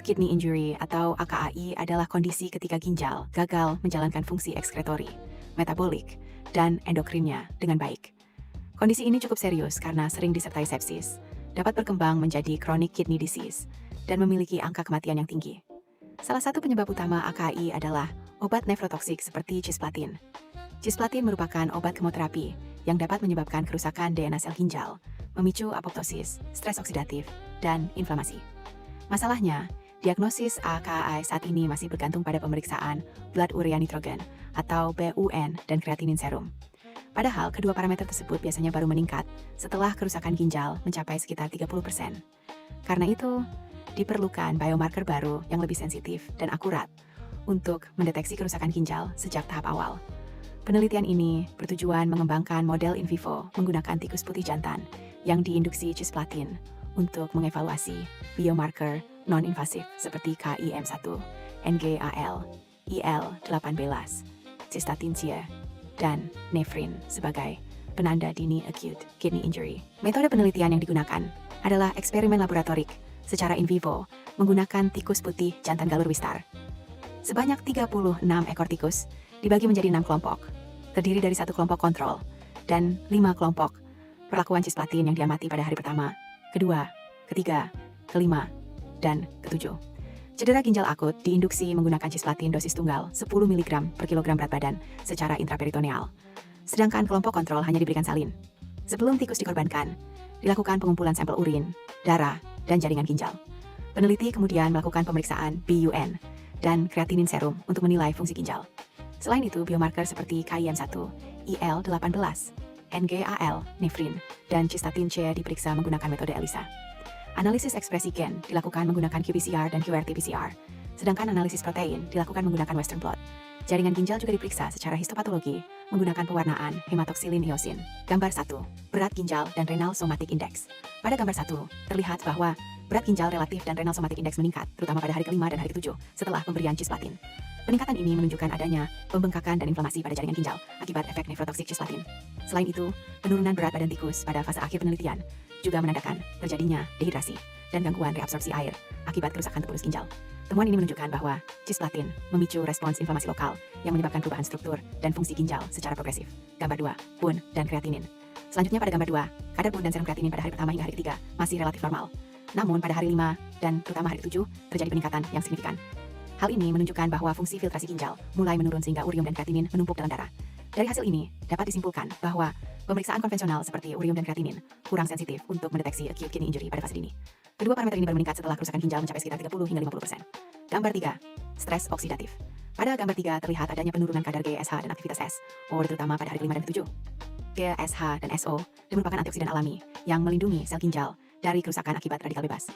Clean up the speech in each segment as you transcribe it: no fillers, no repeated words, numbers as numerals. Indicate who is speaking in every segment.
Speaker 1: kidney injury atau AKAI adalah kondisi ketika ginjal gagal menjalankan fungsi ekskretori, metabolik, dan endokrinnya dengan baik. Kondisi ini cukup serius karena sering disertai sepsis, dapat berkembang menjadi chronic kidney disease, dan memiliki angka kematian yang tinggi. Salah satu penyebab utama AKAI adalah obat nefrotoksik seperti cisplatin. Cisplatin merupakan obat kemoterapi yang dapat menyebabkan kerusakan DNA sel ginjal, memicu apoptosis, stres oksidatif, dan inflamasi. Masalahnya, diagnosis AKAI saat ini masih bergantung pada pemeriksaan blood urea nitrogen atau BUN dan kreatinin serum. Padahal kedua parameter tersebut biasanya baru meningkat setelah kerusakan ginjal mencapai sekitar 30%. Karena itu, diperlukan biomarker baru yang lebih sensitif dan akurat untuk mendeteksi kerusakan ginjal sejak tahap awal. Penelitian ini bertujuan mengembangkan model in vivo menggunakan tikus putih jantan yang diinduksi cisplatin untuk mengevaluasi biomarker non-invasif seperti KIM1, NGAL, IL-18, cystatin C, dan nefrin sebagai penanda dini acute kidney injury. Metode penelitian yang digunakan adalah eksperimen laboratorik secara in vivo menggunakan tikus putih jantan galur wistar. Sebanyak 36 ekor tikus dibagi menjadi 6 kelompok, terdiri dari 1 kelompok kontrol dan 5 kelompok perlakuan cisplatin yang diamati pada hari pertama, kedua, ketiga, kelima, dan ketujuh. Cedera ginjal akut diinduksi menggunakan cisplatin dosis tunggal 10 mg per kilogram berat badan secara intraperitoneal. Sedangkan kelompok kontrol hanya diberikan salin. Sebelum tikus dikorbankan, dilakukan pengumpulan sampel urin, darah, dan jaringan ginjal. Peneliti kemudian melakukan pemeriksaan BUN dan kreatinin serum untuk menilai fungsi ginjal. Selain itu, biomarker seperti KIM1, IL-18, NGAL, nefrin, dan cystatin C diperiksa menggunakan metode ELISA. Analisis ekspresi gen dilakukan menggunakan qPCR dan qRT-PCR, sedangkan analisis protein dilakukan menggunakan Western blot. Jaringan ginjal juga diperiksa secara histopatologi menggunakan pewarnaan hematoksilin eosin. Gambar 1. Berat ginjal dan renal somatic index. Pada gambar 1, terlihat bahwa berat ginjal relatif dan renal somatic index meningkat, terutama pada hari kelima dan hari ketujuh setelah pemberian cisplatin. Peningkatan ini menunjukkan adanya pembengkakan dan inflamasi pada jaringan ginjal akibat efek nefrotoksik cisplatin. Selain itu, penurunan berat badan tikus pada fase akhir penelitian juga menandakan terjadinya dehidrasi dan gangguan reabsorpsi air akibat kerusakan tubulus ginjal. Temuan ini menunjukkan bahwa cisplatin memicu respons inflamasi lokal yang menyebabkan perubahan struktur dan fungsi ginjal secara progresif. Gambar 2, BUN dan kreatinin. Selanjutnya pada gambar 2, kadar BUN dan serum kreatinin pada hari pertama hingga hari ketiga masih relatif normal. Namun pada hari 5 dan terutama hari 7 terjadi peningkatan yang signifikan. Hal ini menunjukkan bahwa fungsi filtrasi ginjal mulai menurun sehingga urium dan kreatinin menumpuk dalam darah. Dari hasil ini, dapat disimpulkan bahwa pemeriksaan konvensional seperti urium dan kreatinin kurang sensitif untuk mendeteksi acute kidney injury pada fase dini. Kedua parameter ini baru meningkat setelah kerusakan ginjal mencapai sekitar 30 hingga 50%. Gambar 3. Stres oksidatif. Pada gambar 3 terlihat adanya penurunan kadar GSH dan aktivitas S, terutama pada hari ke-5 dan ke-7. GSH dan SO merupakan antioksidan alami yang melindungi sel ginjal dari kerusakan akibat radikal bebas.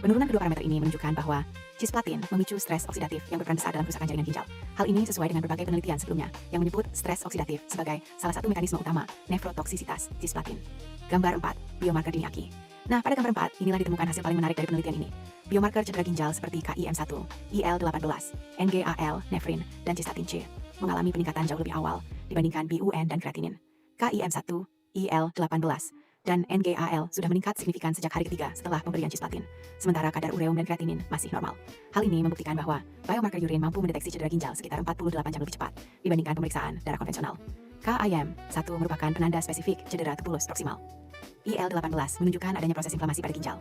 Speaker 1: Penurunan kedua parameter ini menunjukkan bahwa cisplatin memicu stres oksidatif yang berperan besar dalam kerusakan jaringan ginjal. Hal ini sesuai dengan berbagai penelitian sebelumnya yang menyebut stres oksidatif sebagai salah satu mekanisme utama nefrotoksisitas cisplatin. Gambar 4. Biomarker dini AKI. Nah, pada gambar 4, inilah ditemukan hasil paling menarik dari penelitian ini. Biomarker cedera ginjal seperti KIM1, IL-18, NGAL, nefrin, dan cystatin C mengalami peningkatan jauh lebih awal dibandingkan BUN dan kreatinin. KIM1, IL-18, dan NGAL sudah meningkat signifikan sejak hari ketiga setelah pemberian cisplatin, sementara kadar ureum dan kreatinin masih normal. Hal ini membuktikan bahwa biomarker urin mampu mendeteksi cedera ginjal sekitar 48 jam lebih cepat dibandingkan pemeriksaan darah konvensional. KIM1 merupakan penanda spesifik cedera tubulus proksimal. IL-18 menunjukkan adanya proses inflamasi pada ginjal.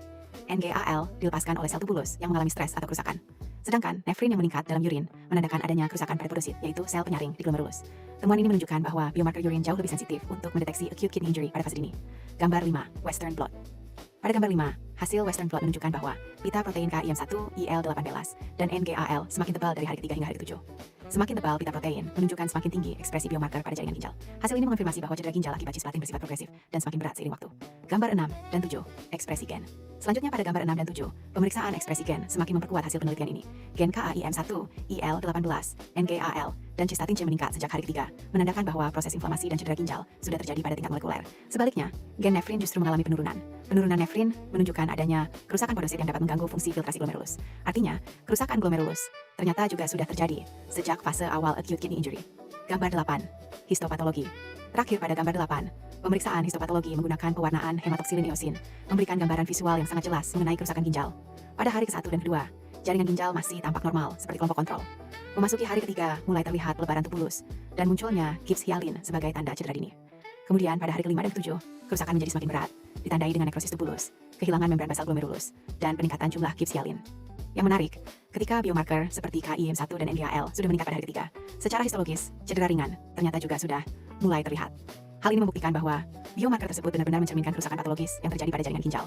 Speaker 1: NGAL dilepaskan oleh sel tubulus yang mengalami stres atau kerusakan. Sedangkan nefrin yang meningkat dalam urin menandakan adanya kerusakan pada podosit, yaitu sel penyaring di glomerulus. Temuan ini menunjukkan bahwa biomarker urin jauh lebih sensitif untuk mendeteksi acute kidney injury pada fase dini. Gambar 5. Western blot. Pada gambar 5, hasil Western blot menunjukkan bahwa pita protein KIM1, IL-18, dan NGAL semakin tebal dari hari ketiga hingga hari ketujuh. Semakin tebal pita protein menunjukkan semakin tinggi ekspresi biomarker pada jaringan ginjal. Hasil ini mengonfirmasi bahwa cedera ginjal akibat cisplatin bersifat progresif dan semakin berat seiring waktu. Gambar 6 dan 7, ekspresi gen. Selanjutnya pada gambar 6 dan 7, pemeriksaan ekspresi gen semakin memperkuat hasil penelitian ini. Gen KIM1, IL-18, NGAL, dan cystatin C meningkat sejak hari ketiga, menandakan bahwa proses inflamasi dan cedera ginjal sudah terjadi pada tingkat molekuler. Sebaliknya, gen nefrin justru mengalami penurunan. Penurunan nefrin menunjukkan adanya kerusakan podosit yang dapat mengganggu fungsi filtrasi glomerulus. Artinya, kerusakan glomerulus ternyata juga sudah terjadi sejak fase awal acute kidney injury. Gambar 8. Histopatologi. Terakhir pada gambar 8, pemeriksaan histopatologi menggunakan pewarnaan hematoksilin eosin memberikan gambaran visual yang sangat jelas mengenai kerusakan ginjal. Pada hari ke-1 dan ke-2, jaringan ginjal masih tampak normal, seperti kelompok kontrol. Memasuki hari ketiga, mulai terlihat pelebaran tubulus, dan munculnya gips hialin sebagai tanda cedera dini. Kemudian pada hari kelima dan ketujuh, kerusakan menjadi semakin berat, ditandai dengan nekrosis tubulus, kehilangan membran basal glomerulus, dan peningkatan jumlah gips hialin. Yang menarik, ketika biomarker seperti KIM1 dan NDAL sudah meningkat pada hari ketiga, secara histologis, cedera ringan ternyata juga sudah mulai terlihat. Hal ini membuktikan bahwa biomarker tersebut benar-benar mencerminkan kerusakan patologis yang terjadi pada jaringan ginjal.